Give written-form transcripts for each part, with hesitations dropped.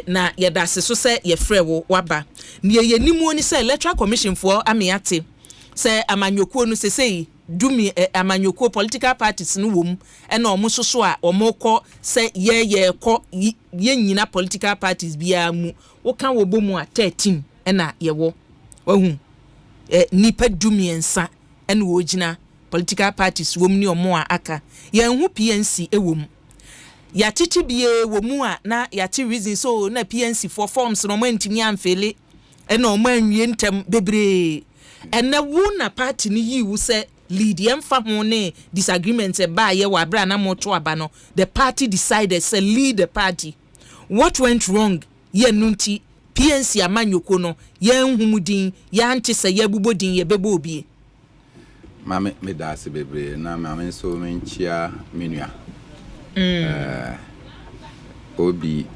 na yɛdase so sɛ yɛfrɛ wo waba ne yɛnimu ni sɛ Electoral Commission for amiate sɛ amanyokuo no sesei dumi amanyokuo political parties no wom ɛna ɔmo soso a ɔmo kɔ sɛ yɛkɔ yɛnyina political parties biara mu woka wo bomu a 13 ɛna yɛwɔ wahu nipa dumiensa ɛna wɔgyina political parties wom ni ɔmo a aka yɛnhu PNC ɛwom yɛatete bie wɔ mu a na yɛate reason so na PNC for forms no ɔmo ntimi amfele ɛna ɔmo anwie ntem bebree ɛna wo na party ni yi wo sɛ lead yɛmfa ho ne disagreement ba yɛ wɔ abra na moto aba no the party decided say lead the party. What went wrong yɛ nunti PNC amanyoko no yɛnhu din yɛante sɛ yɛbubo din yɛbɛbɔ obie mame me da se bebre na mame so menchia menua obi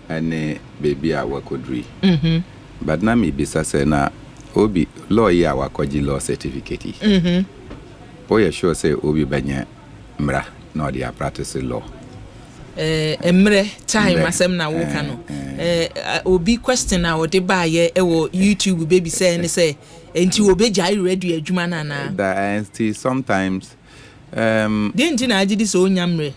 ane baby a wakodri but na me bisa se na obi lawyer wakoji law certificate oye sure say obi banya mra na dia practice law emre time asem na wo ka no obi question na wo de ba ye ewo YouTube baby say ne say enti obeja ready adwuma na that still sometimes didn't na agidi so nyamre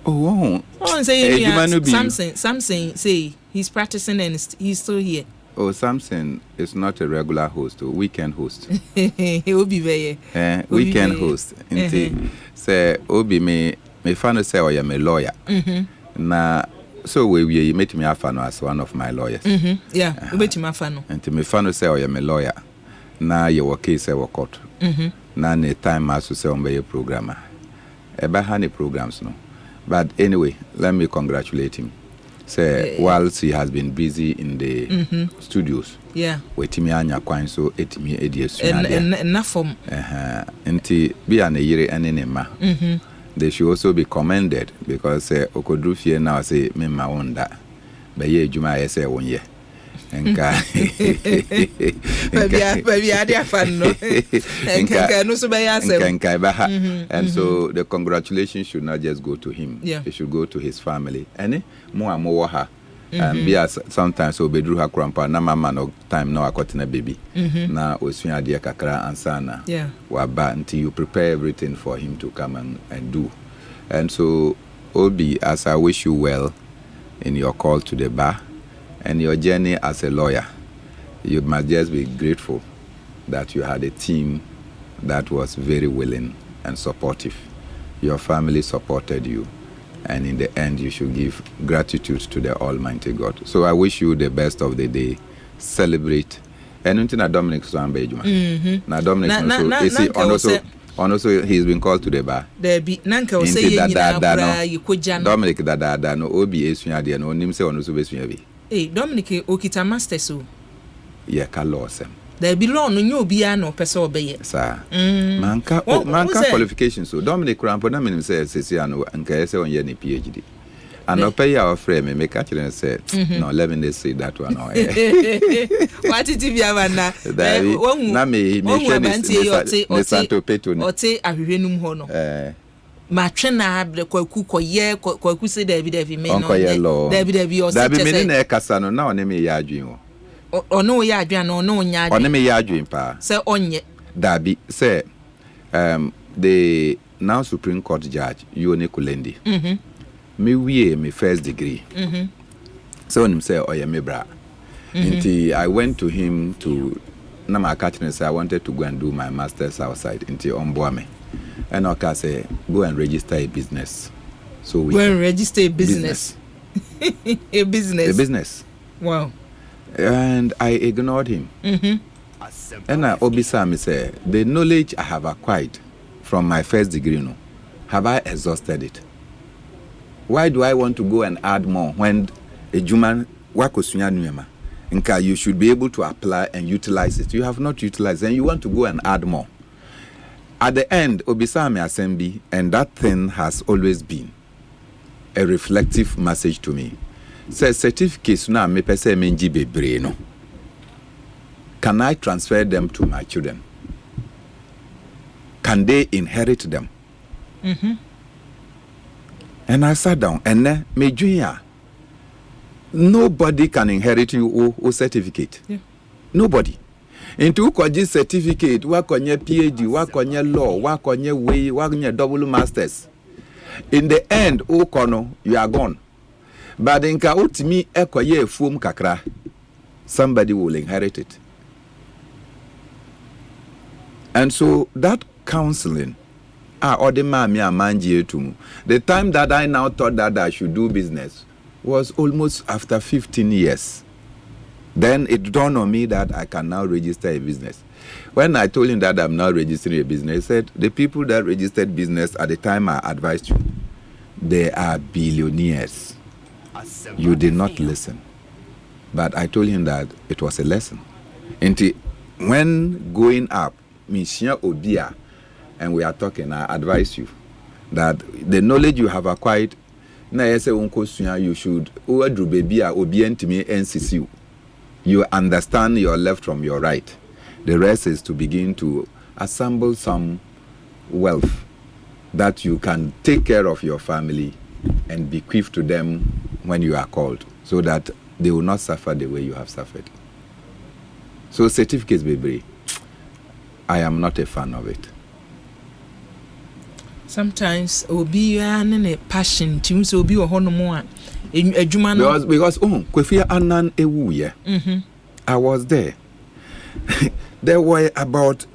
oh say something say he's practicing and he's still here. Oh, Samson is not a regular host, a weekend host. He will be very weekend host. Say obi me fan say I am a lawyer. Na so we met me afano as one of my lawyers. Yeah, we met me afano. And me fan say I am a lawyer. Na your case I work court. Na ne time as to say on be programmer. Eba ha ne programs no. But anyway, let me congratulate him. Say whilst he has been busy in the studios, wetimi anya kwan so etimi ediesu na form nti bi an yire ene ne ma they should also be commended because okodru fie now say me ma wonda be ye adwuma ye wonye nka baby adia fan no nka no so be yasem nka ba ha and so the congratulations should not just go to him, it should go to his family ene mo amowo ha and be as sometimes obedru ha krampa na mama no time na akotena baby na osua de kakra ansana waba until you prepare everything for him to come and do. And so Obi, as I wish you well in your call to the bar and your journey as a lawyer, you must just be grateful that you had a team that was very willing and supportive. Your family supported you, and in the end you should give gratitude to the Almighty God. So I wish you the best of the day. Celebrate. And until Dominic Swambejuma. Now Dominic is he also he's been called to the bar. There be nanka say Dominic da no obi esua de no nim say ono so besua bi. Dominic okita master so. Yeah, ka law sem. There be law no nyobi a no pese obeye. Sir. Manka qualifications so Dominic Krampo na menim say sesi ano nka say onye ne PhD. And I'll pay our friend me make actually and say no let me say that one. What did you have na me Santo Petro ote ahwenum ho no matwe na abre kwaku koye kwaku se David me no David o se David me na kasa no na one me ya adwen o ono ya adwen no ono nya adwen one me ya adwen pa se onye Dabi say the now Supreme Court judge Yone Kulendi me wie me first degree so him say oya me bra until I went to him to na my catching say I wanted to go and do my masters outside until on me and I say go and register a business. So we go and register a business. a business. Wow. And I ignored him. And I obisa me say the knowledge I have acquired from my first degree no have I exhausted it? Why do I want to go and add more when a human wakosunya nuema? Nka, you should be able to apply and utilize it. You have not utilized, and you want to go and add more. At the end, Obisame Assembly, and that thing has always been a reflective message to me. Says certificates na me pese menji bebre no. Can I transfer them to my children? Can they inherit them? And I sat down and me junior nobody can inherit you or certificate. Yeah. Nobody. Into ukoji certificate, wakonye PhD, wakonye law, wakonye way, wakonye double masters. In the end, ukono, you are gone. But in ka utimi ekoye fum kakra, somebody will inherit it. And so that counseling, the time that I now thought that I should do business was almost after 15 years. Then it dawned on me that I can now register a business. When I told him that I'm now registering a business, he said, the people that registered business at the time I advised you, they are billionaires. You did not listen. But I told him that it was a lesson. And when going up, Obia, and we are talking, I advise you that the knowledge you have acquired, you should you understand your left from your right. The rest is to begin to assemble some wealth that you can take care of your family and bequeath to them when you are called, so that they will not suffer the way you have suffered. So certificates, baby, I am not a fan of it. Sometimes obi a passion tim so obi ohono mo a adwuma no because Kofi Annan ewu ye. I was there. There were about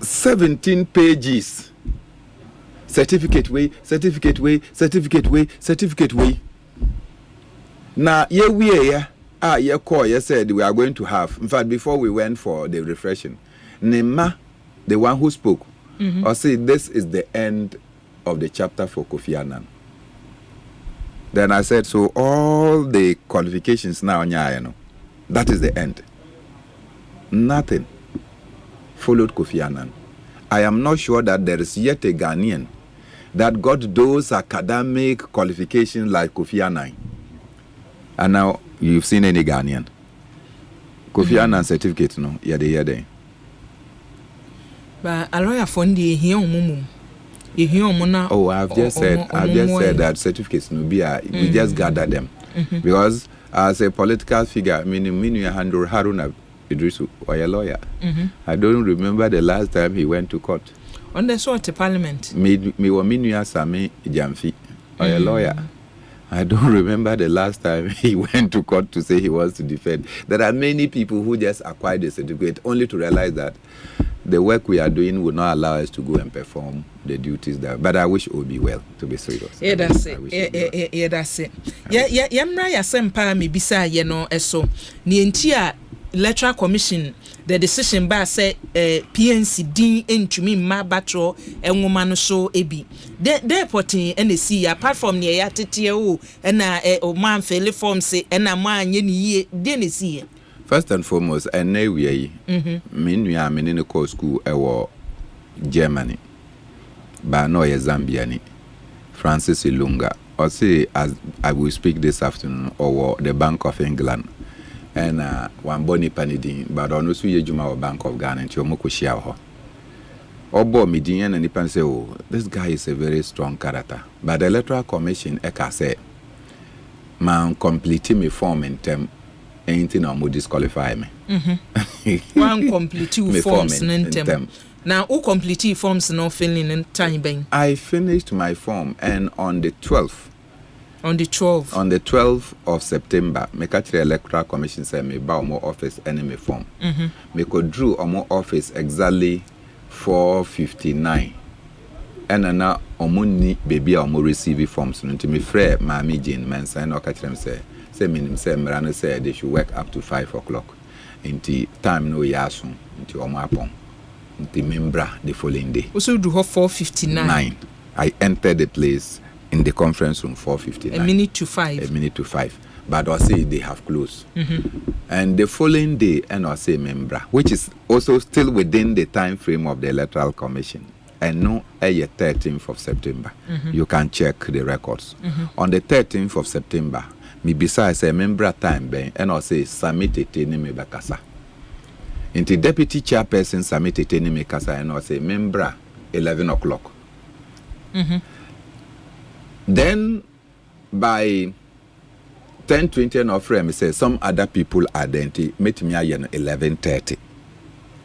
17 pages. Certificate way. Now ye call, ye said we are going to have. In fact, before we went for the refreshing, Nema, the one who spoke, or say this is the end of the chapter for Kofi Annan. Then I said, so all the qualifications now, that is the end. Nothing followed Kofi Annan. I am not sure that there is yet a Ghanaian that got those academic qualifications like Kofi Annan. And now you've seen any Ghanaian. Kofi Annan certificate, no? Yade. But a lawyer fund the here mumum. Oh, I've just said that certificates no be we just gather them. Because as a political figure, meaning Haruna Idrisu or a lawyer. I don't remember the last time he went to court. On the sort of parliament. Me Minuya Sami Jamfi or a lawyer. I don't remember the last time he went to court to say he wants to defend. There are many people who just acquired the certificate only to realize that the work we are doing will not allow us to go and perform the duties there. But I wish it would be well, to be serious. Yeah, that's it. Yeah, that's it. Yeah, Yamra Yasempa me bisa yeno eso. Ni entia Electoral Commission the decision ba say PNC din entumi ma batro enwoma no so ebi. The reporting NC apart from ne ya tete o na o man fill form say na ma anye ni ye de ne see. First and foremost, and now we are in the course school or Germany, but no Zambia, Francis Ilunga, or say as I will speak this afternoon, or the Bank of England, and one Bonnie Panidin, but on also Yejuma Bank of Ghana and Chomoko Shiao. Obo Midian and Nipan say, oh, this guy is a very strong character. But the Electoral Commission, Eka say, man, completing me form in term. Anything or disqualify me. One complete forms in them. Now, who complete forms no filling in time bang? I finished my form, and on the 12th. On the 12th of September, me catch the Electoral Commission say me bow more office and me form. Me could drew on more office exactly 4:59. And now omuni baby or more receive forms. Until me frère Mami Jane man sign or catch them say. Say Mirano said they should work up to 5 o'clock. Until time no yasun until omapon. Until membra the following day. Also do 4:59. I entered the place in the conference room 4:59. A minute to 5. But I say they have closed. And the following day, and I say membra, which is also still within the time frame of the Electoral Commission. And no, 13th of September. You can check the records. On the 13th of September, me besides a member time ben and I say submit ni me bakasa. Into deputy chairperson submit ni me kasa and I say member 11 o'clock. Then by 10:20 and offer me say some other people are denti met me aye no 11:30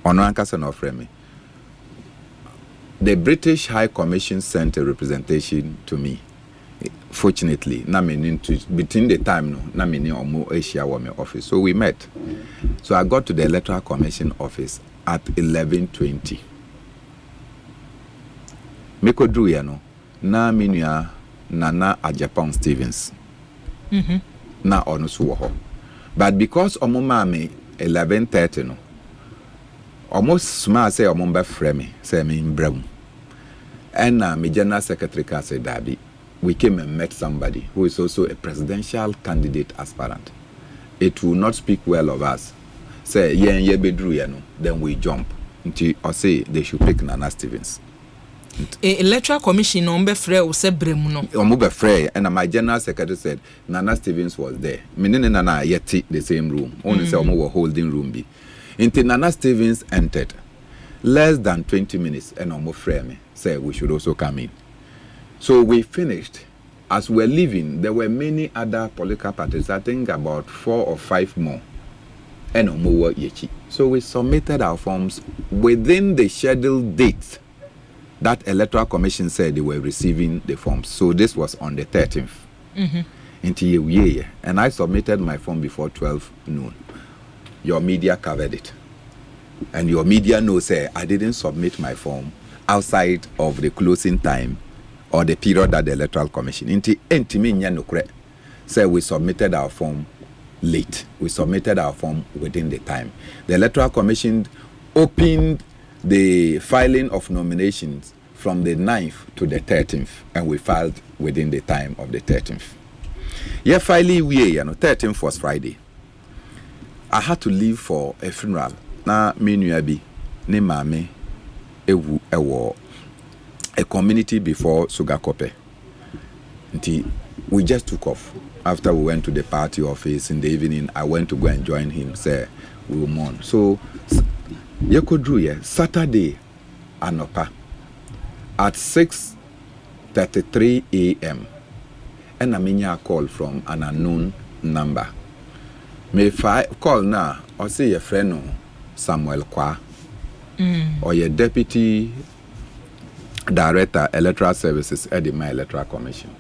ono ankasa no offer me. The British High Commission sent a representation to me. Fortunately, na me into between the time no na me ni omo Asia wa me office, so we met. So I got to the Electoral Commission office at 11:20. Me ko dru ya no na me nua Nana Ajapon Stevens. Na ono so wo ho. But because omo ma me 11:30 no, almost smart say omo be frɛ me say me mbram. And my general secretary said Dabi, we came and met somebody who is also a presidential candidate aspirant. It will not speak well of us. Say ye bedru ya no, then we jump into or say they should pick Nana Stevens. Electoral Commission on be frɛ o se bremu no. Omo be frɛ, and my general secretary said Nana Stevens was there. Meaning Nana yet the same room. Only say omo were holding room B. Until Nana Stevens entered. Less than 20 minutes and omo frɛ me say we should also come in. So we finished. As we're leaving, there were many other political parties, I think about 4 or 5 more. And omo were yechi. So we submitted our forms within the scheduled date that Electoral Commission said they were receiving the forms. So this was on the 13th. And I submitted my form before 12 noon. Your media covered it. And your media knows, say, I didn't submit my form outside of the closing time or the period that the Electoral Commission. Say we submitted our form late. We submitted our form within the time. The Electoral Commission opened the filing of nominations from the 9th to the 13th, and we filed within the time of the 13th. Yeah, filing we 13th was Friday. I had to leave for a funeral. Na me nua bi ne maame ewu ewo a community before Sugakope. Nti we just took off. After we went to the party office in the evening, I went to go and join him. Say we will mourn. So yekodru ye Saturday anopa at 6:33 a.m. and I menya a call from an unknown number. Me call now or say your friend no Samuel Kwa or your deputy director electoral services at the my Electoral Commission.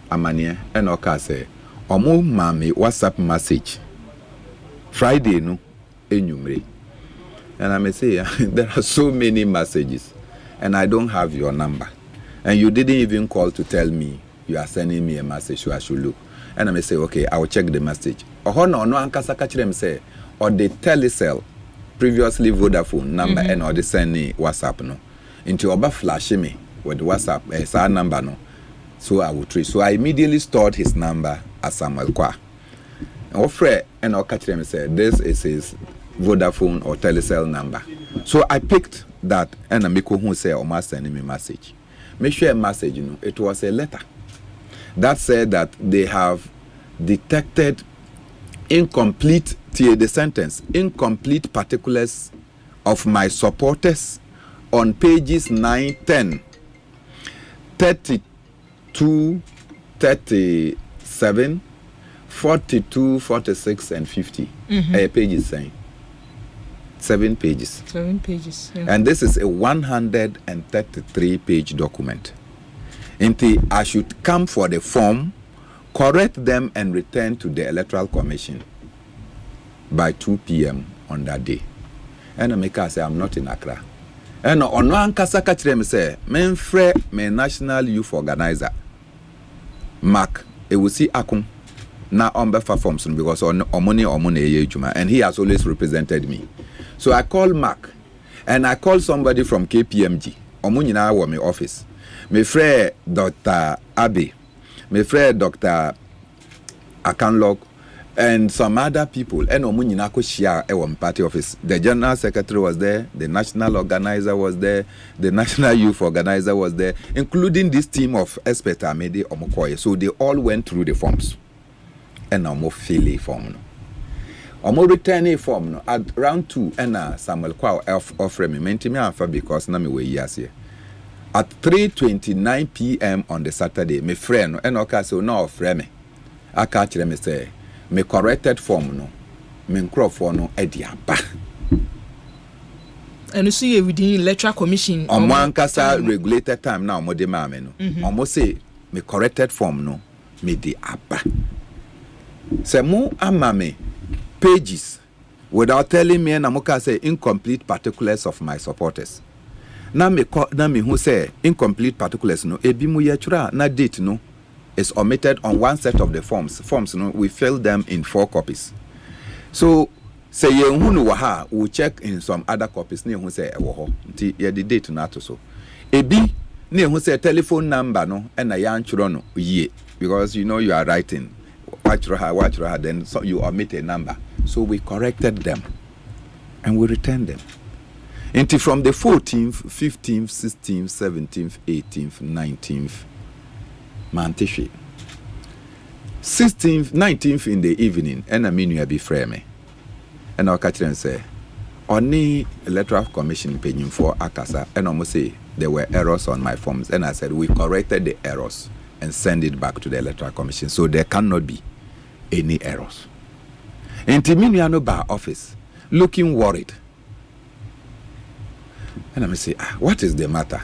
Amania and Oka say omo mami WhatsApp message Friday no enyumre. And I may say there are so many messages and I don't have your number. And you didn't even call to tell me you are sending me a message so I should look. And I may say, okay, I will check the message. Or no ankasa kachirem say or the telecell previously Vodafone number and or the send me WhatsApp no. Into oba flash me with WhatsApp sa number no. So I would trace. So I immediately stored his number as Samuel Kwa. And offer and or kachirem say this is his Vodafone or telecell number. So I picked that and Amiko who say or must send me a message. Make sure a message, it was a letter that said that they have detected incomplete particulars of my supporters on pages 9, 10, 32, 37, 42, 46, and 50. Pages saying 7 pages. 7 pages. Yeah. And this is a 133-page document. Until I should come for the form, correct them, and return to the Electoral Commission by 2 p.m. on that day. And I make say I'm not in Accra. And on one kasaka chirem say, men free me national youth organizer, Mark, e will see akum na ombefa forms because omoni ye juma, and he has always represented me. So I called Mark, and I called somebody from KPMG. Omuni na wa me office. My friend Dr. Abbey, my friend Dr. Akanlog, and some other people. And omuni na ko share e one party office. The general secretary was there, the national organizer was there, the national youth organizer was there, including this team of experts Amede Omokoye. So they all went through the forms. And omo fill a form no. Omo return a form no at round 2 and Samuel Kwa offer me mentimi anfa because na me we years here. At 3:29 p.m. on the Saturday, my friend and okay so no offer me. I catch them say, me corrected form no, me nkrofo no edi aba. And you see within Electoral Commission. One kasa regulated time now, mo de mame no. Almost say me corrected form no, me di aba. Say mo amame pages without telling me and amoka say incomplete particulars of my supporters. Na me who say incomplete particulars no ebi mu yechura na date no is omitted on one set of the forms no we fill them in 4 copies. So say ye hu no ha we check in some other copies ne hu say e wo ho nti ye the date na to so ebi ne hu say telephone number no e na ya nchuro no ye because you know you are writing watch then so you omit a number. So we corrected them and we returned them. Until from the 14th, 15th, 16th, 17th, 18th, 19th, Mantishi. 16th, 19th in the evening, and I mean you be frame. And I'll catch and say, only Electoral Commission paying for Akasa, and almost say there were errors on my forms. And I said, we corrected the errors and send it back to the Electoral Commission. So there cannot be any errors. Until me no by office, looking worried. And I say, what is the matter?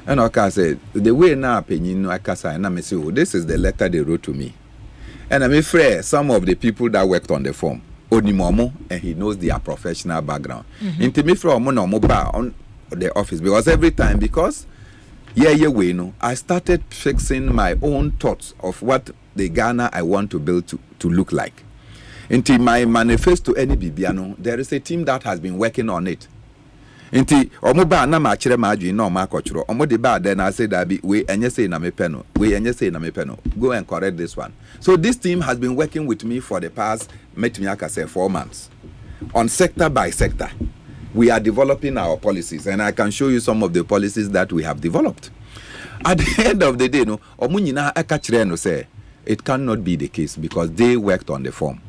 And I say, the way now opinion I can say, and I say, oh, this is the letter they wrote to me. And I'm afraid some of the people that worked on the form, Onimomo, and he knows their professional background. Into me from on the office because every time I started fixing my own thoughts of what the Ghana I want to build to look like. Into my manifesto any Bibiano, there is a team that has been working on it. Inti omoba na ma kire ma adwin na o ma kochoro omode ba then I say that we enye say na me peno go and correct this one. So this team has been working with me for the past 4 months on sector by sector. We are developing our policies and I can show you some of the policies that we have developed. At the end of the day no omunyina aka kire no say it cannot be the case because they worked on the form.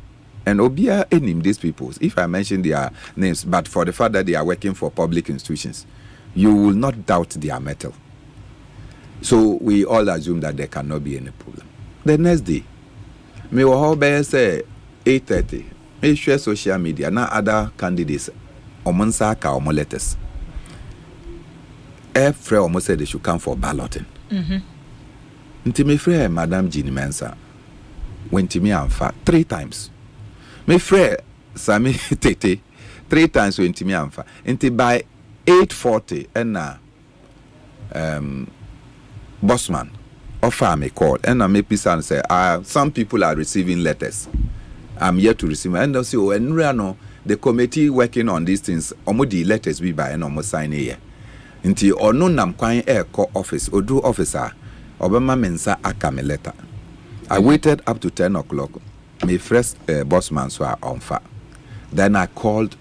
And Obia name these people, if I mention their names, but for the fact that they are working for public institutions, you will not doubt their mettle. So we all assume that there cannot be any problem. The next day, me will say 8:30. Me share social media na other candidates. Omonsa ka omo letters. Every almost said they should come for balloting. Nti me friend Madam Jeannie Mensah went to me and 3 times. My friend Sami Tete 3 times went to me amfa. Until by 8:40 and Bossman offer me call and I make peace and say some people are receiving letters. I'm yet to receive and I say no the committee working on these things omodi letters we buy and almost sign here. Until ono nam kwan call office odu officer obama mensa akame letter. I waited up to 10 o'clock. My first bossman so on fire. Then I called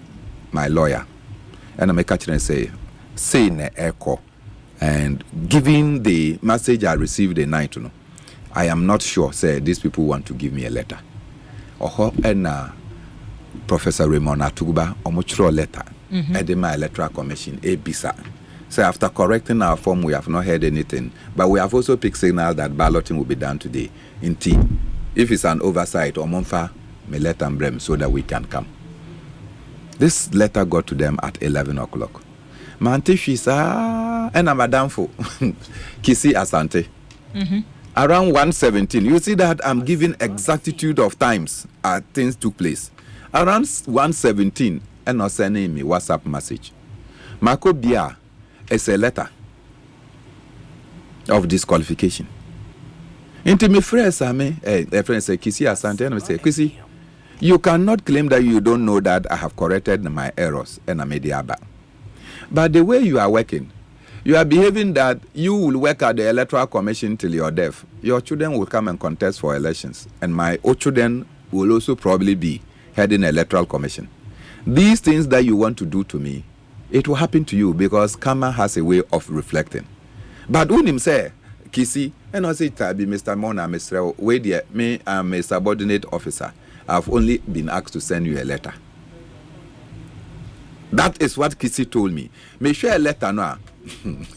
my lawyer and I make a say in echo and giving the message I received the night I am not sure say these people want to give me a letter. And Professor Raymond Atuguba omuchro letter at my Electoral Commission bisa. So after correcting our form we have not heard anything, but we have also picked signal that balloting will be done today in T. If it's an oversight, or Monfa may let them blame so that we can come. This letter got to them at 11 o'clock. Mantishi and I'm Madame for Kisi Asante. Around 1:17, you see that I'm giving exactitude of times things took place. Around 1:17, and not sending me WhatsApp message. Marco Bia is a letter of disqualification. Into my friends, a friend say, Kisi Asante, and I say, Kisi, you cannot claim that you don't know that I have corrected my errors and I made the abba. But the way you are working, you are behaving that you will work at the Electoral Commission till you're deaf. Your children will come and contest for elections, and my children will also probably be heading the Electoral Commission. These things that you want to do to me, it will happen to you because karma has a way of reflecting. But when him say, Kisi, and I say, Tabi, Mr. Mornah, Mr. Wait, me, I'm a subordinate officer. I've only been asked to send you a letter. That is what Kisi told me. Me share a letter now.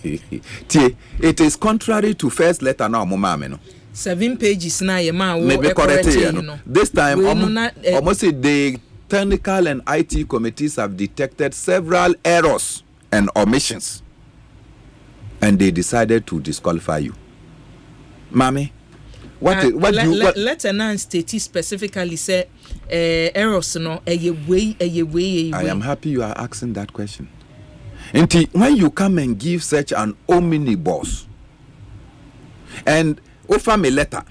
It is contrary to first letter now, Mama. 7 pages na ye ma wo maybe correct you know. This time almost say the technical and IT committees have detected several errors and omissions, and they decided to disqualify you. Mami, let a state specifically say errors no I am happy you are asking that question. Inti, when you come and give such an omnibus and offer me letter,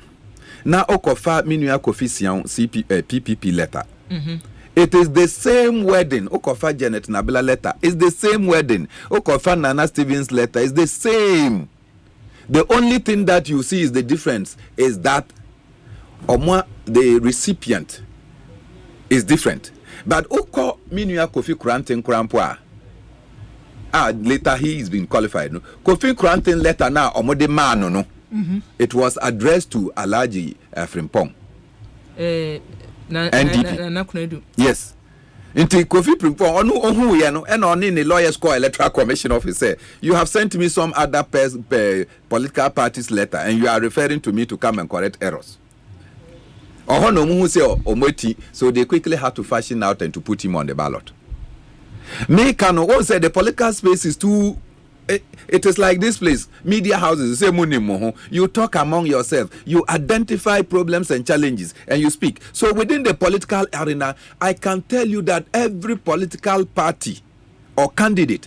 now okofa minua coefficient PPP letter. It is the same wording. Okofa Janet Nabila letter is the same wording. Okofa Nana Stevens letter is the same. The only thing that you see is the difference is that the recipient is different. But Oko Minua Kofi Kranten Krampwa. Later he is being qualified. No? Kofi Kranten letter now omode man no. It was addressed to Alaji Frimpong. NDP. Yes. Inti Kofi Frimpong onu ohu ye no and on in the lawyers call Electoral Commission officer. You have sent me some other political parties letter and you are referring to me to come and correct errors. So they quickly had to fashion out and to put him on the ballot. Me can also say the political space is too. It is like this place, media houses. You talk among yourself, you identify problems and challenges, and you speak. So within the political arena, I can tell you that every political party or candidate,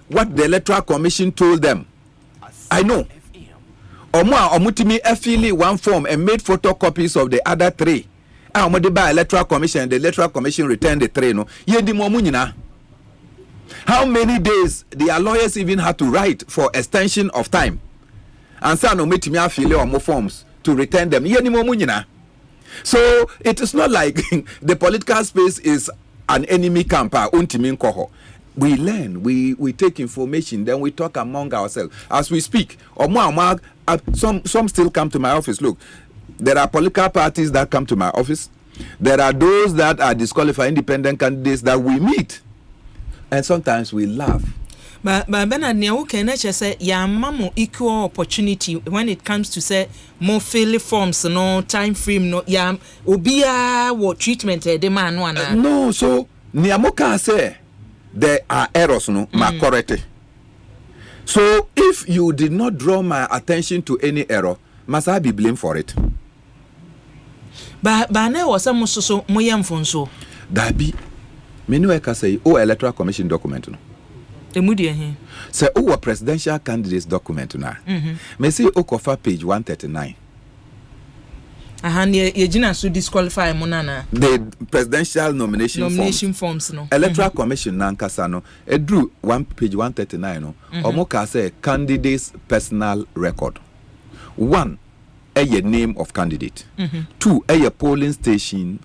what the Electoral Commission told them, I know. Omutimi affili one form and made photocopies of the other 3. By Electoral Commission, the Electoral Commission returned the 3. No, how many days their lawyers even had to write for extension of time? And so ometimi affili or more forms to return them. So it is not like the political space is an enemy camp. We learn, we take information, then we talk among ourselves as we speak. Some still come to my office. Look, there are political parties that come to my office. There are those that are disqualified independent candidates that we meet, and sometimes we laugh. But Bernard, now can I just say, yeah, mamo equal opportunity when it comes to say more fairly forms, no time frame, no yeah, obia what treatment the man one. No, so Niamoka say there are errors, no, ma correct. So if you did not draw my attention to any error, must I be blamed for it? But now was some so moyam fonso. Dabi, menueka say Electoral Commission document no. Emudia here. Say presidential candidates document na. Me see Okofa page 139. Ye jina so disqualify monana. The presidential nomination forms no. Electoral Commission nankasa no. It drew page 139 no. Omoka say candidates personal record. 1, a name of candidate. 2, a polling station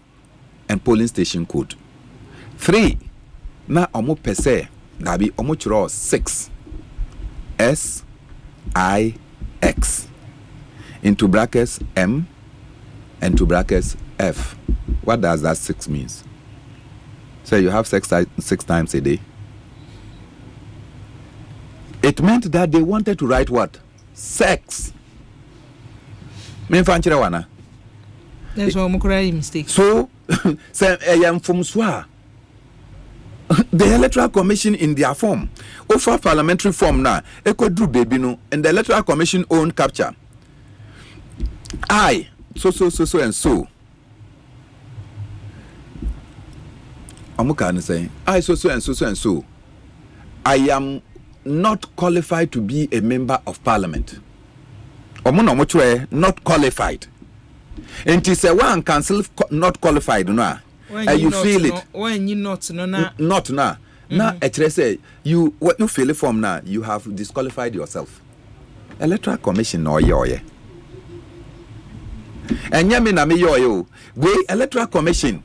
and polling station code. 3, na omo pese dabi omo churo 6 SIX into brackets M and to brackets F. What does that 6 means? So you have 6 times a day. It meant that they wanted to write what? Sex. That's why I'm mistake. So, the Electoral Commission in their form, offer parliamentary form now, echo drew baby no, and the Electoral Commission own capture. I so and so. Amuka say, I so and so. I am not qualified to be a member of parliament. Not qualified. And it say one cancel not qualified, no. And you feel it. When you not now. Now actually say you what you feel it from now, you have disqualified yourself. Electoral Commission no yoye. And yami na me yoyo. We Electoral Commission.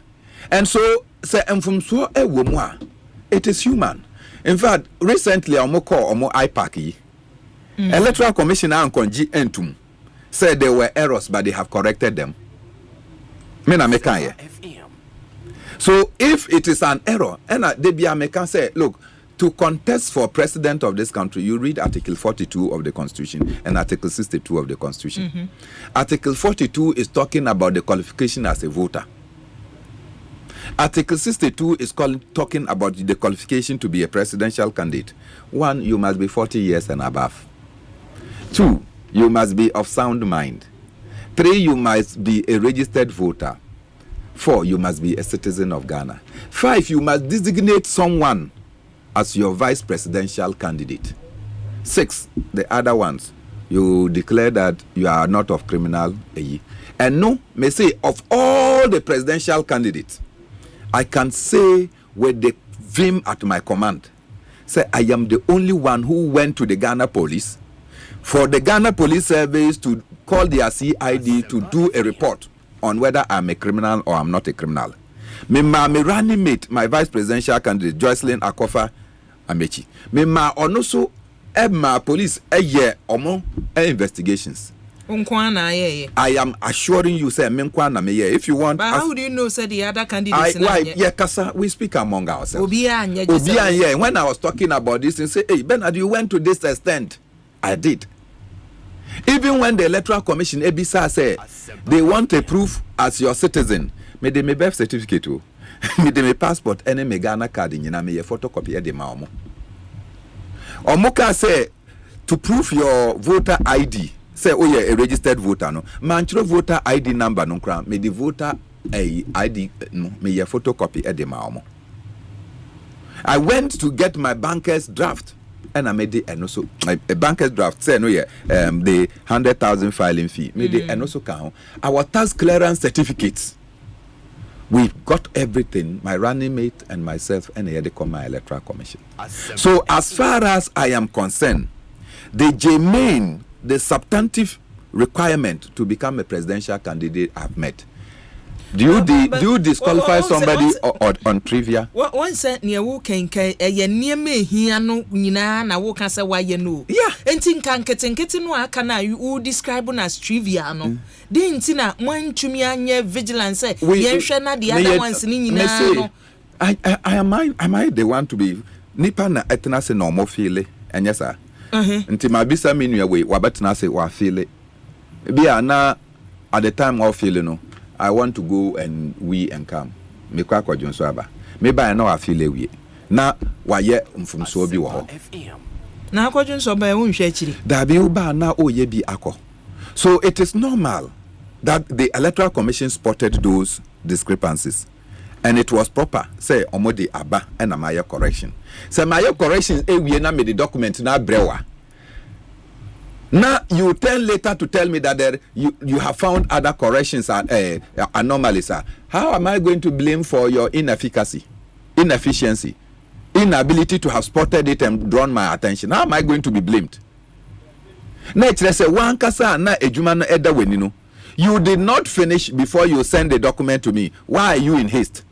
And so say from so a woman. It is human. In fact, recently omo IPAC Electoral Commission and Konji Entum said there were errors, but they have corrected them. So if it is an error, and they be American say, look, to contest for president of this country, you read Article 42 of the Constitution and Article 62 of the Constitution. Article 42 is talking about the qualification as a voter. Article 62 is talking about the qualification to be a presidential candidate. 1, you must be 40 years and above. 2, you must be of sound mind. 3, you must be a registered voter. 4, you must be a citizen of Ghana. 5, you must designate someone as your vice presidential candidate. 6, the other ones, you declare that you are not of criminal. And no, may say of all the presidential candidates, I can say with the vim at my command, say I am the only one who went to the Ghana police for the Ghana police service to call their CID to do a report on whether I'm a criminal or I'm not a criminal. My running mate, my vice presidential candidate, Joycelyn Akofa Amechi. My also my police investigations. I am assuring you, say, if you want. But how do you know, say, the other candidates? We speak among ourselves. When I was talking about this, and say, hey, Bernard, you went to this extent. I did. Even when the Electoral Commission, Ebisa, say, they want a proof as your citizen, may they may birth certificate, may they may passport, and may Ghana card in may a photocopy of the Maomo. Or Moka say, to prove your voter ID. Say, oh yeah, a registered voter no. Manchro voter ID number no kram. May the voter ID no. May a photocopy at the maomo. I went to get my banker's draft, and I made it and also a banker's draft. Say no yeah, the 100,000 filing fee. Made it and also count our tax clearance certificates. We got everything. My running mate and myself, and here they come my Electoral Commission. So as far as I am concerned, the germane, the substantive requirement to become a presidential candidate I've met. Do you disqualify somebody on trivia? One said near walking near me here no na walk as a why you know. Yeah. And think can no can you describe as trivia no. Didn't tina one to me and vigilance yenshana the other ones no. Am I the one to be nipa na etna se normal feeling and yes sir. Until my bisa mean way, wabatna say wa feel it. Be na at the time of feeling no, I want to go and we and come. Me kwa kwa John Swaba. Me ba na wa feel we. Na wa ye from so bi wo. Na kwa John Swaba e won hwe chiri. Da bi ba na o ye bi akọ. So it is normal that the Electoral Commission spotted those discrepancies. And it was proper. Say, omodi aba and amaya correction. Say, my correction, we na made the document na brewa. Now you turn later to tell me that you have found other corrections and anomalies. How am I going to blame for your inefficiency, inability to have spotted it and drawn my attention? How am I going to be blamed? Next, say one kasa na ejuma na eda wenino. You did not finish before you send the document to me. Why are you in haste?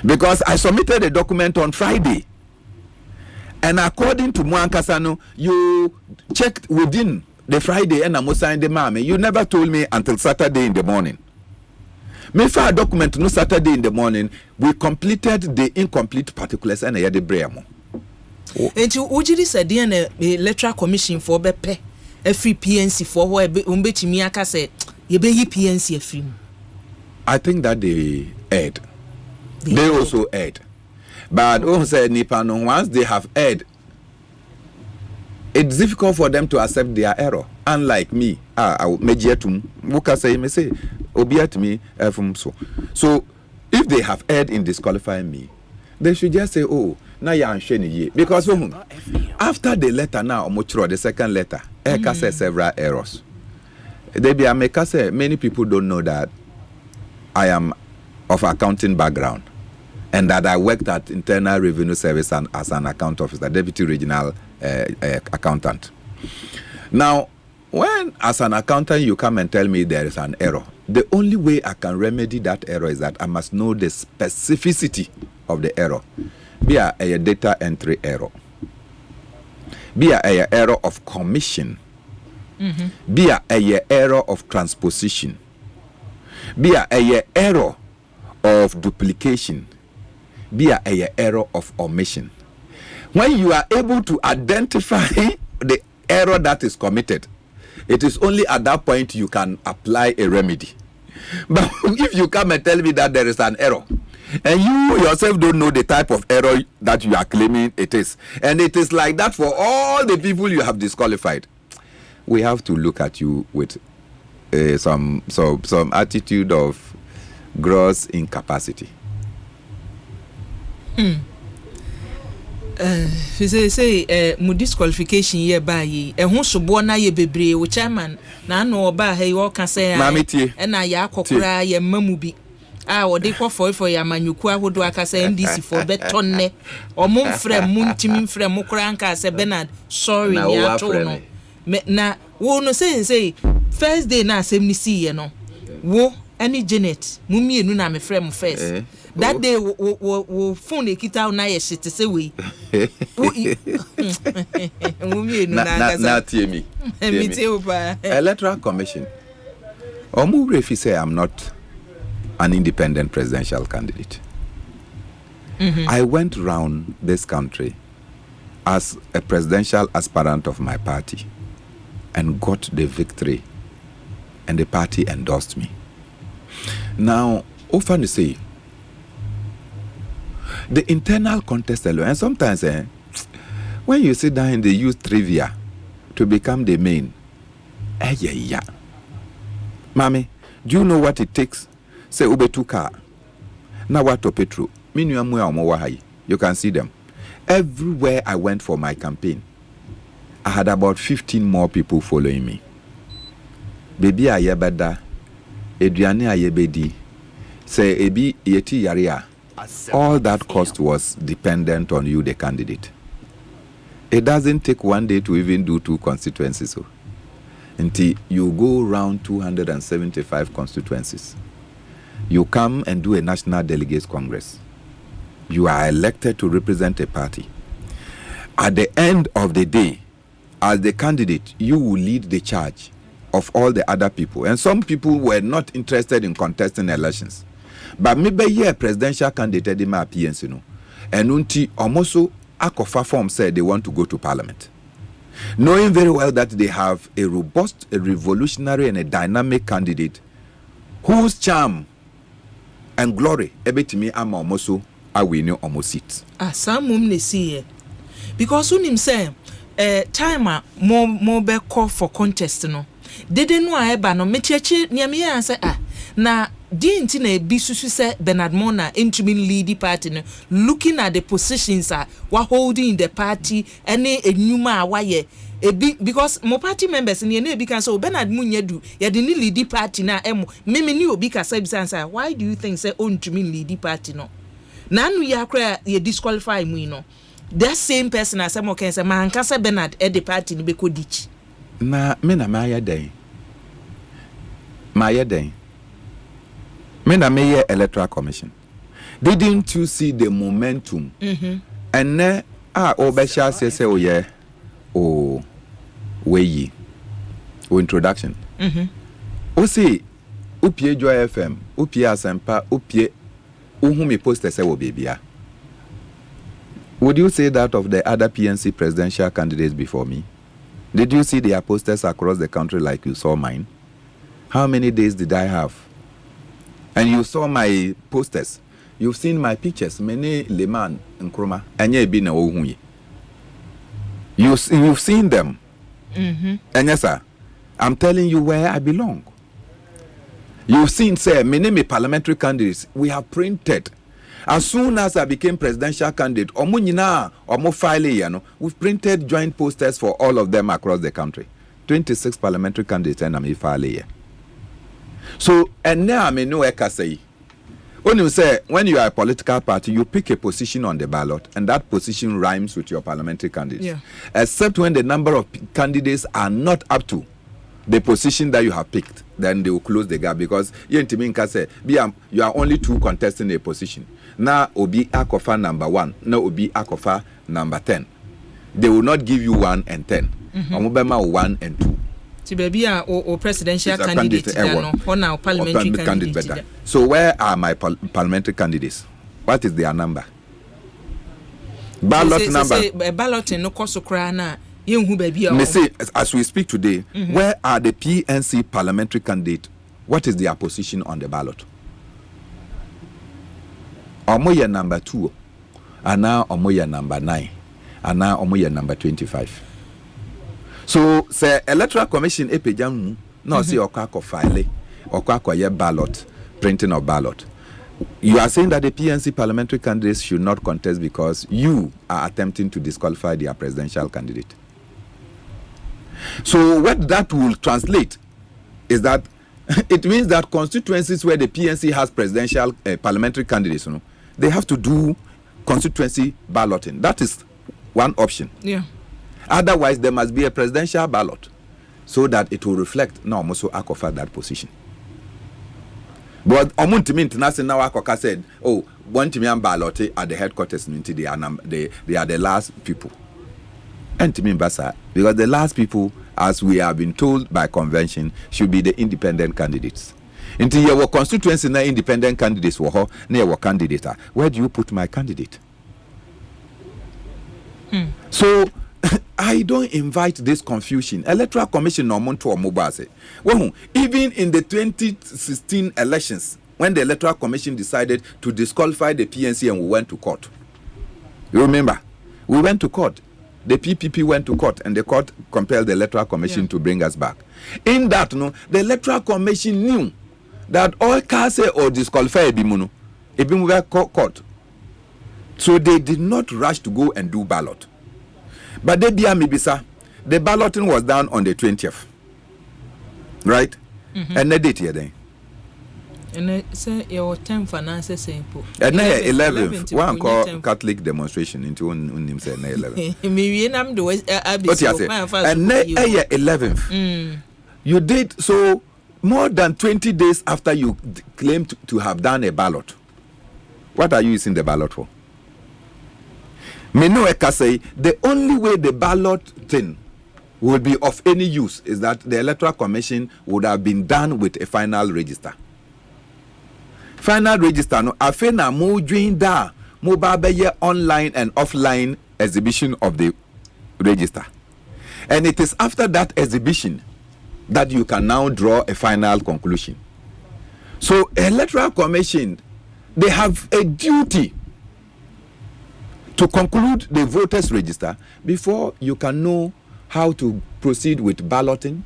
Because I submitted a document on Friday. And according to Mwankasano, you checked within the Friday and I signed the mame. You never told me until Saturday in the morning. Me for a document no Saturday in the morning, we completed the incomplete particulars and I had the bremo. And you ujiri said the Electoral Commission for bepe a free PNC for where umbechi miaka said ye be PNC a free. I think that they aired. They also aired. But once they have aired, it's difficult for them to accept their error. Unlike me, so if they have erred in disqualifying me, they should just say, oh, now you're unshiny. Because after the letter now, the second letter, Eka says several errors. Many people don't know that I am of accounting background. And that I worked at Internal Revenue Service as an account officer, deputy regional accountant. Now, when as an accountant you come and tell me there is an error, the only way I can remedy that error is that I must know the specificity of the error. Be a data entry error. Be a error of commission. Be a error of transposition. Be a error of duplication. be a error of omission. When you are able to identify the error that is committed, it is only at that point you can apply a remedy. But if you come and tell me that there is an error, and you yourself don't know the type of error that you are claiming it is, and it is like that for all the people you have disqualified, we have to look at you with some attitude of gross incapacity. Say mu disqualification ye ba yi ho sobo na ye bebre wo chairman na no oba he wo ka say e na ya akokora ye mamu bi wo de kwo for ya manyuku ahodo aka say NDC for betonne o mo mfrem mu ntimi mfrem mo kora nka say Bernard sorry ni ato no na wo no say first day na asem ni see ye no wo any Janet mu mienu na me frem first. That day, we phone the kita na ye shit say we. Electoral Commission. Refi say I'm not an independent presidential candidate. I went round this country as a presidential aspirant of my party and got the victory, and the party endorsed me. Now, often say, the internal contest alone, and sometimes when you sit down and they use trivia to become the main, Mommy, do you know what it takes? Say ube 2 car. Now what to petrol? You can see them. Everywhere I went for my campaign, I had about 15 more people following me. Baby ayebada, Adriane ayebedi, say ebi yeti yaria. All that cost was dependent on you, the candidate. It doesn't take one day to even do 2 constituencies. Until you go around 275 constituencies. You come and do a National Delegates Congress. You are elected to represent a party. At the end of the day, as the candidate, you will lead the charge of all the other people. And some people were not interested in contesting elections. But maybe a presidential candidate in my PNC no. And unti almost akofa form said they want to go to parliament. Knowing very well that they have a robust, a revolutionary and a dynamic candidate whose charm and glory ebetimi ama almost awini almost seats. Some mum see because unim say time more be call for contest no. Didn't know eba no mechechi niame answer na dinti na ebi susu say Bernard Mornah interim lead party no looking at the positions wa holding in the party any enuma waye ebi because mo party members ni na ebi kan say Bernard Munyedu ye de ni lead party na emo meme ni obi ka say bisansa why do you think say interim lead party no na anu ya kra ye disqualify mu no that same person as mo kan say man kan say Bernard e the party ni be ko ditch na me na ma ya den me na me Electoral Commission. Didn't you see the momentum? And ne obesha say oh yeah way introduction. O see upie Joy FM, upie Asempa, upie uhumi poster say wo bibia. Would you say that of the other PNC presidential candidates before me? Did you see their posters across the country like you saw mine? How many days did I have? And you saw my posters. You've seen my pictures. Many Leman and Kroma. And you've seen them. And yes, sir, I'm telling you where I belong. You've seen, say, many parliamentary candidates. We have printed. As soon as I became presidential candidate, we've printed joint posters for all of them across the country. 26 parliamentary candidates and I'm file. So, and now I may know what I say. When you say, when you are a political party, you pick a position on the ballot, and that position rhymes with your parliamentary candidates. Yeah. Except when the number of candidates are not up to the position that you have picked, then they will close the gap because you are only 2 contesting a position. Now, Obi Akofa number 1, now Obi Akofa number 10. They will not give you 1 and 10. Omubema 1 and 2. Or presidential candidate or now parliamentary candidate. So where are my parliamentary candidates? What is their number? ballot number. Say ballot no cost krana. Me say, as we speak today, where are the PNC parliamentary candidates? What is their position on the ballot? Omoya number 2, and now Omoya number 9, and now Omoya number 25. So, say Electoral Commission epejam no say okako file, okako ye ballot, printing of ballot. You are saying that the PNC parliamentary candidates should not contest because you are attempting to disqualify their presidential candidate. So what that will translate is that it means that constituencies where the PNC has presidential parliamentary candidates, they have to do constituency balloting. That is one option. Yeah. Otherwise, there must be a presidential ballot so that it will reflect no Moso Akofa that position. But Omuntimi International Akoka said, oh, one Timian ballot at the headquarters, they are the last people. And Timi Mbasa, because the last people, as we have been told by convention, should be the independent candidates. Until your constituency na independent candidates were near your candidate. Where do you put my candidate? So I don't invite this confusion. Electoral Commission no monto or mobase. Well, even in the 2016 elections, when the Electoral Commission decided to disqualify the PNC and we went to court. You remember? We went to court. The PPP went to court and the court compelled the Electoral Commission to bring us back. In that, the Electoral Commission knew that all case or disqualify Ebimuno, Ebimu court. So they did not rush to go and do ballot. But they the balloting was done on the 20th. Right? And they did here then. And I say your time finance simple. And 11th, one called Catholic demonstration into him say 11th. What you say? And 11th, you did so more than 20 days after you claimed to have done a ballot. What are you using the ballot for? Me no eka say the only way the ballot thing will be of any use is that the Electoral Commission would have been done with a final register. Final register no afena mo join da mo ba be online and offline exhibition of the register. And it is after that exhibition that you can now draw a final conclusion. So Electoral Commission, they have a duty to conclude the voters register before you can know how to proceed with balloting,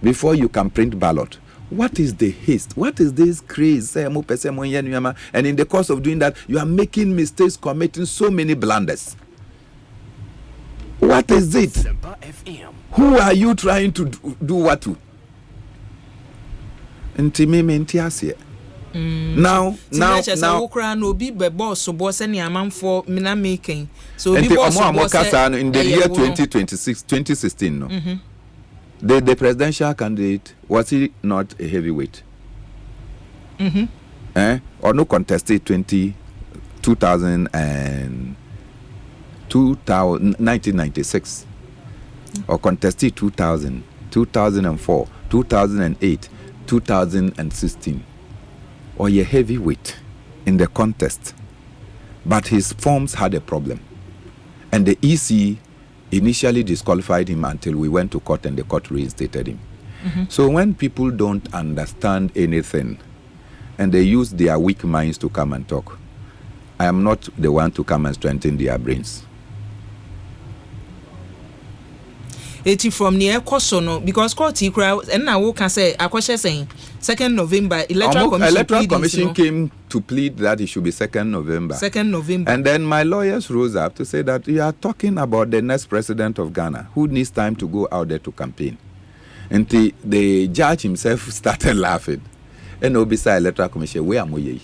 before you can print ballot. What is the haste? What is this craze? And in the course of doing that, you are making mistakes, committing so many blunders. What is it? Who are you trying to do what to? Now, no be boss so boss any amount for mina making. So be boss in the year 2016, no. The presidential candidate, was he not a heavyweight? Or no contested 1996 or contested 2000, 2004, 2008, 2016, or a heavyweight in the contest, but his forms had a problem, and the EC initially disqualified him until we went to court and the court reinstated him. So when people don't understand anything and they use their weak minds to come and talk, I am not the one to come and strengthen their brains. Eti from near Kosono because court crowd and now can say I question saying 2nd November Electoral Commission came to plead that it should be 2nd November. 2nd November. And then my lawyers rose up to say that you are talking about the next president of Ghana who needs time to go out there to campaign. And the judge himself started laughing. And Obisa Electoral Commission, where am I?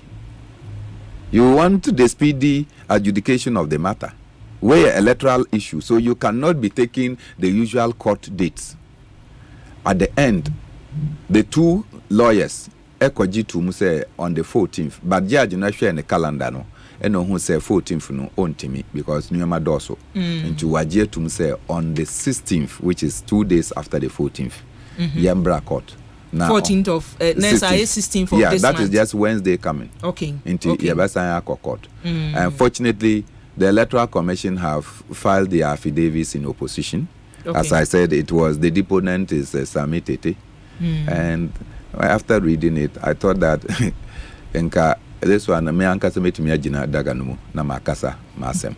You want the speedy adjudication of the matter. Where electoral issue, so you cannot be taking the usual court dates. At the end, the two lawyers, Ekoji say on the 14th, but judge not share in the calendar no, and no who say 14th no on to me because Nyama Doso, and to Wajir to say on the 16th, which is 2 days after the 14th, Yambra court. Now, 14th of next 16th of yeah, this that month. is just Wednesday coming. Okay. Into Yabasaya court. Unfortunately, the Electoral Commission have filed their affidavits in opposition. Okay. As I said, it was the deponent is Sami Tete. And after reading it, I thought that this one, me ankasa metumi agina daga no mu na makasa masem.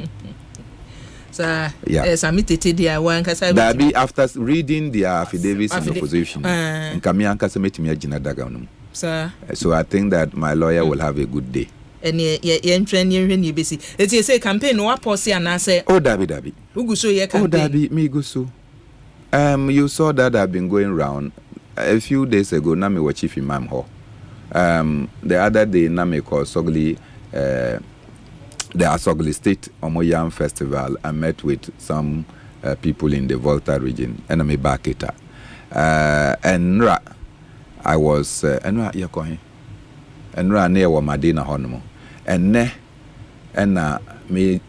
Sami Tete dia wankasa. That be after reading their affidavits in opposition, nka me ankasa metumi agina daga no mu. So I think that my lawyer will have a good day. And ye busy. Let's say campaign no aposi and say, oh, Dabi. Uguso ye campaign. Oh, Dabi, me guso. You saw that I've been going round a few days ago. Nami wa chief imam ho. The other day, Nami called Sogli, the Asogli State Omoyam Festival. I met with some people in the Volta region, and I'm back it. And I was, and Yakohi, and near Madina Honomo. And me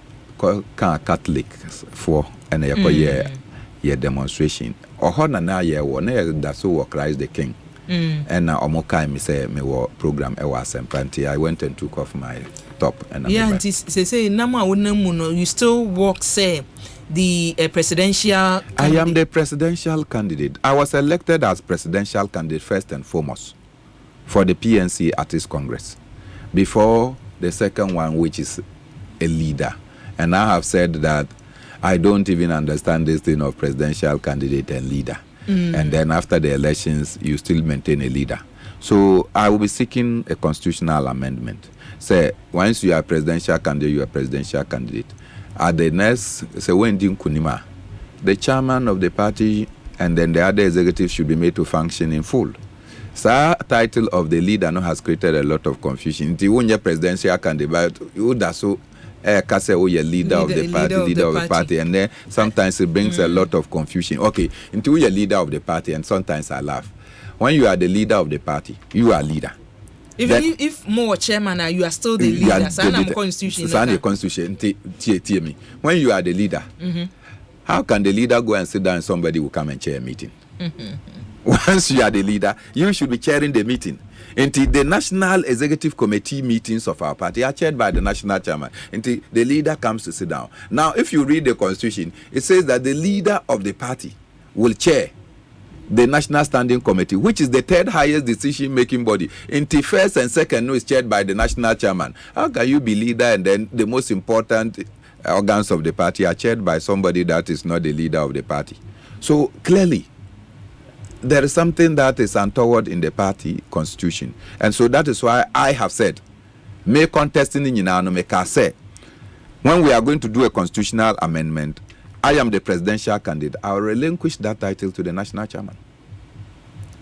Catholic for and a demonstration. Or Hona na ye one that so Christ the King. And now Omokai me say me war program was and I went and took off my top and say Nama Unamuno, you still walk say the presidential candidate. I am the presidential candidate. I was elected as presidential candidate first and foremost for the PNC Artists Congress before the second one, which is a leader. And I have said that I don't even understand this thing of presidential candidate and leader. And then after the elections, you still maintain a leader. So I will be seeking a constitutional amendment. Say, once you are presidential candidate, you are presidential candidate. At the next, say, when Kunima, the chairman of the party and then the other executives should be made to function in full. So title of the leader now has created a lot of confusion. The one presidential candidate, you da so kase o ye leader of the party, and then sometimes it brings a lot of confusion. Okay, until you're leader of the party, and sometimes I laugh. When you are the leader of the party, you are leader. Even if more chairman, you are still the leader. Constitution. When you are the leader, how can the leader go and sit down and somebody will come and chair a meeting? Once you are the leader, you should be chairing the meeting. Until the National Executive Committee meetings of our party are chaired by the national chairman. Until the leader comes to sit down. Now, if you read the constitution, it says that the leader of the party will chair the National Standing Committee, which is the third highest decision-making body. Until first and second is chaired by the national chairman. How can you be leader and then the most important organs of the party are chaired by somebody that is not the leader of the party? So clearly, there is something that is untoward in the party constitution. And so that is why I have said, may contesting in say, when we are going to do a constitutional amendment, I am the presidential candidate. I will relinquish that title to the national chairman.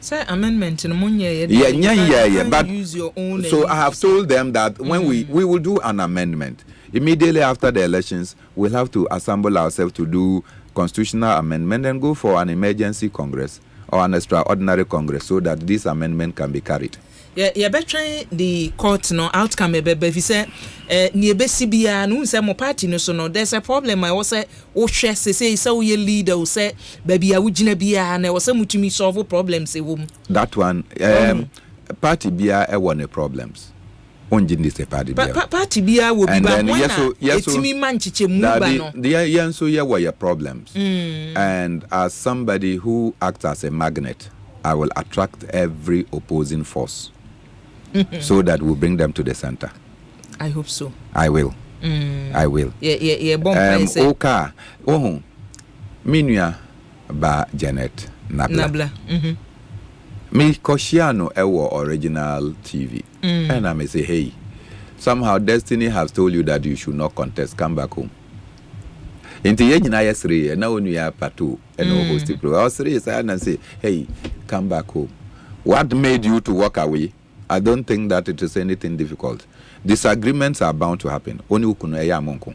Say amendment in Munye. But use your own. So I have told them that when we will do an amendment, immediately after the elections, we'll have to assemble ourselves to do constitutional amendment and go for an emergency congress or an extraordinary congress so that this amendment can be carried. Yeah, better the court no outcome if you say near Bessibia no say mo party no so no there's a problem. I was say o share say so ye leader o say baby a wugina bia na was say mutumi solve problems e wom. That one party bia e won problems. Onjin this party bia. Party bia will be bad one. Yes, etimi manchiche mu ba no. The so ye were your problems. And as somebody who acts as a magnet, I will attract every opposing force so that we'll bring them to the center. I hope so. I will. I will. Yeah. Oka. Minua ba Janet Nabla. Me Koshiano Ewo original TV. And I may say, hey, somehow destiny has told you that you should not contest. Come back home. Into Yenina yesterday, now when we are part 2 and no host pro. I was serious and say, hey, come back home. What made you to walk away? I don't think that it is anything difficult. Disagreements are bound to happen. Only ukuno eya monko.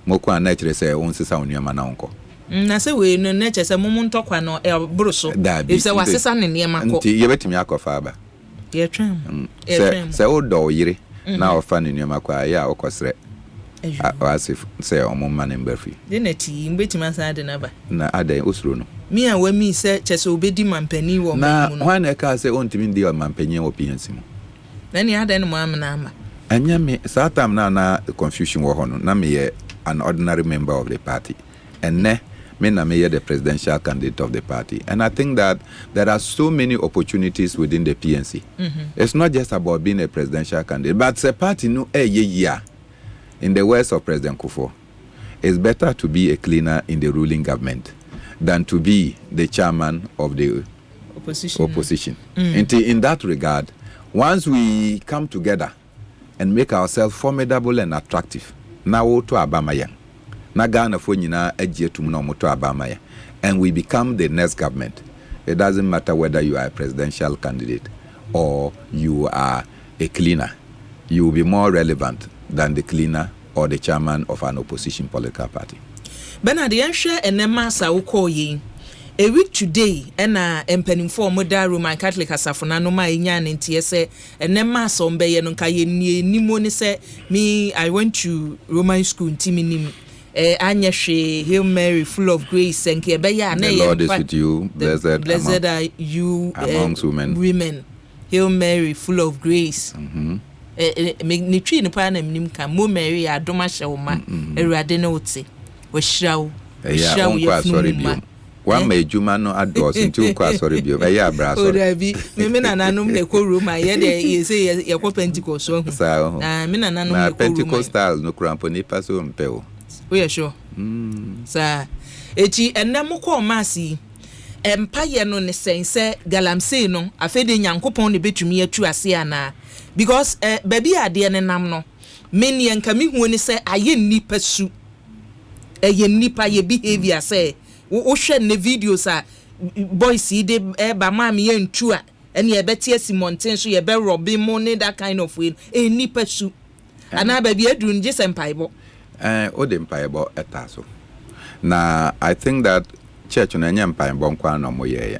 Moko an nature say on sisa onyama na onko. Na say we no nature say mumu ntokwa no e bruso. If say wasesa ne niema ko. Nti yebetimi akofa aba. Ye twem. Say o do yire na ofa ne niema kwa ya okosre. Asif say omoma ne mbafi. De nati mbetima sa de na ba. Na adan osuro no. Me and when me say chese obedi mampani wo na when e ka say ontimi ndi mampani wo PNC mo. Then you had any mama. And me satam na confusion wo hono na me an ordinary member of the party. And me na me the presidential candidate of the party. And I think that there are so many opportunities within the PNC. It's not just about being a presidential candidate, but the party no year. In the words of President Kufuor, it's better to be a cleaner in the ruling government than to be the chairman of the opposition. In that regard, once we come together and make ourselves formidable and attractive, now to Abamaya, Nagana Fonina Ejetum to Abamaya, and we become the next government. It doesn't matter whether you are a presidential candidate or you are a cleaner. You will be more relevant than the cleaner or the chairman of an opposition political party. Bernard, the answer and then massa will call ye. A week today, and empening for Moda Roman Catholic Asafona no my yan in TSA, and then mass on Bay and Kaye Nimoni said, me, I went to Roman school in Timinim. Anya she, Hail Mary, full of grace, and Kebeya. The Lord is with you, blessed are you amongst women. Hail Mary, full of grace. Make ni tree no pa na mnim ka mo Mary adoma hye Erade na oti wo hirawo ya sorry bio wa ma ejuma no ados nti ko sorry bio ya abra so Odabi me na nanom na ko Roma ye de ye say ye ko Pentecost so na me na nanom na Pentecostal no krampo ni pa so mpe o we sure sa echi enam ko maasi empire no ne sense galamsey no afede nyankopon ne betumi atu ase ana because baby ade ne nam no meni enka mi hu ni se aye nipa su eye nipa ye behavior say wo hwe ne videos a boys yi de ba ma me yentu a ene ye beti asimonten so ye be robi mo ne that kind of way nipa su ana baby aduru nje sempaibo o de mpaibo etaso na I think that church na nya mpaibo nkwa na mo ye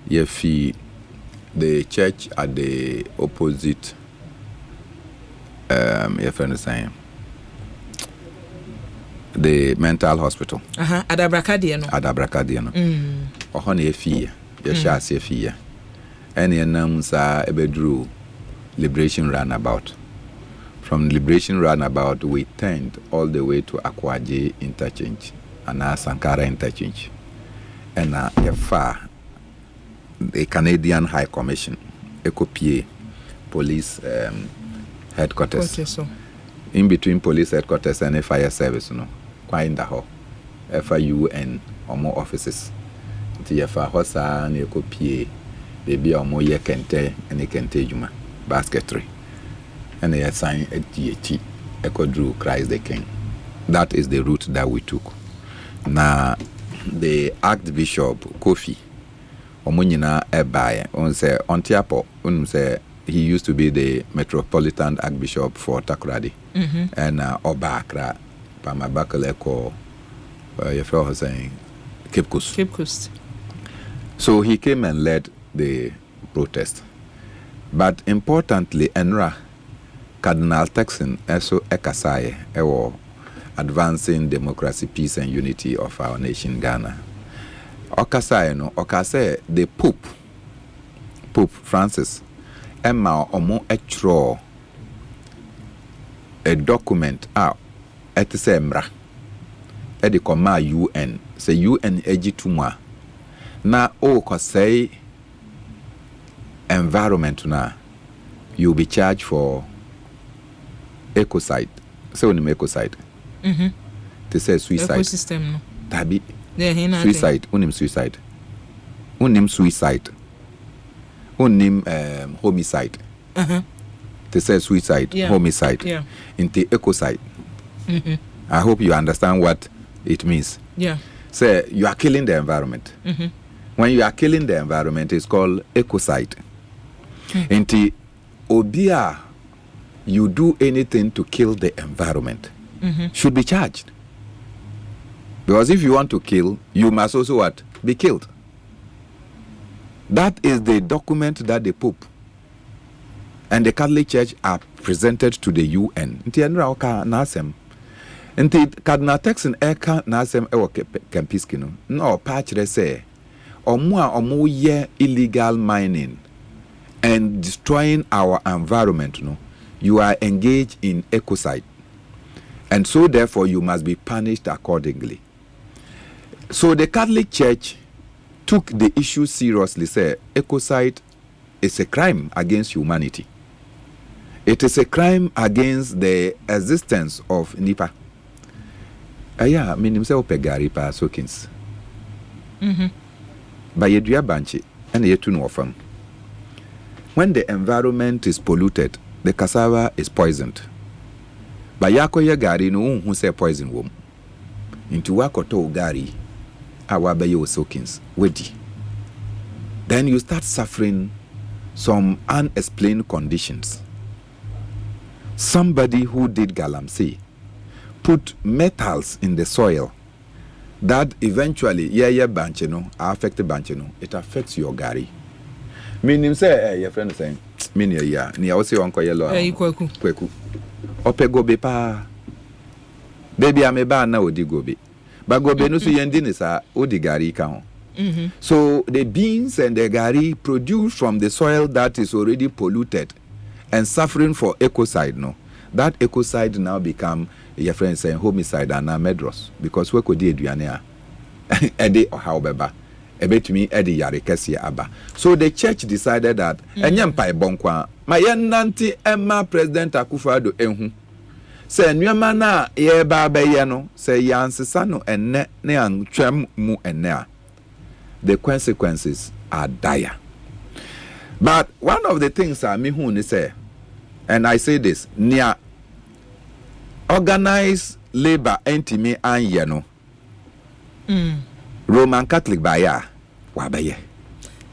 ye fi the church at the opposite your friend is saying the mental hospital Adabrakadie no ohon ye fie ye sha se fie ene nam sa ebedru liberation roundabout. From liberation roundabout we turned all the way to Akwaje interchange and Sankara interchange and far the Canadian High Commission, Ecopie Police headquarters. In between police headquarters and a fire service, quite in the hall. FIU and more offices. The Hosa and Ecopie, baby or more ye kente and a kente juma basketry. And they assign a DHT, Echo Drew Christ the King. That is the route that we took. Now, the Archbishop Kofi. Omunyina ebaye on say Ontiapo say he used to be the Metropolitan Archbishop for Takoradi and Obakra Pamabakaleko your fellow saying Cape Coast. So he came and led the protest. But importantly, Enra Cardinal Texan also Ekasaye ewo advancing democracy, peace and unity of our nation Ghana. Okase the Pope Francis Emma Omo Etro a document etisembra edikoma UN say UN ejitumwa na say environment na you'll be charged for ecocide say on ecocide to say suicide ecosystem no tabi suicide unim suicide unim homicide to say suicide homicide into ecocide. I hope you understand what it means. Say you are killing the environment. When you are killing the environment, it's called ecocide. Into obia you do anything to kill the environment should be charged. Because if you want to kill, you must also what? Be killed. That is the document that the Pope and the Catholic Church are presented to the UN. Nti enra oka nasem. Nti Cardinal Texan eka nasem ewo Kempiski no. No patchre say omo ye illegal mining and destroying our environment no you are engaged in ecocide. And so therefore you must be punished accordingly. So the Catholic Church took the issue seriously, said ecocide is a crime against humanity. It is a crime against the existence of Nipa. Yeah, I mean himself pegari pa sokins. But yedua banchi and yetu no ofam. When the environment is polluted, the cassava is poisoned. But yakoye gari no who say poison wom. Into wakoto gari awabayo sokins wedi. Then you start suffering some unexplained conditions. Somebody who did galamsey put metals in the soil that eventually banchino affect banchino. It affects your gari. Meaning say your friend is saying meaning ni also uncle yellow kweku ope gobe pa baby ameba na odi gobe but gobe no so yendi ni sa odi gari ka ho. So the beans and the gari produced from the soil that is already polluted and suffering for ecocide, no, that ecocide now become your friend saying homicide and medros because we could do eduane ede or how beba ebet me ede yare kesi aba. So the church decided that enyem pai bonkwa ma yenanti emma President Akufo-Addo enhu say nneema na ye ba ye no say yansesa no enne ne antwam mu enne a the consequences are dire. But one of the things I mean say, and I say this, near organized labor entime and yeno Roman Catholic baya wabaye.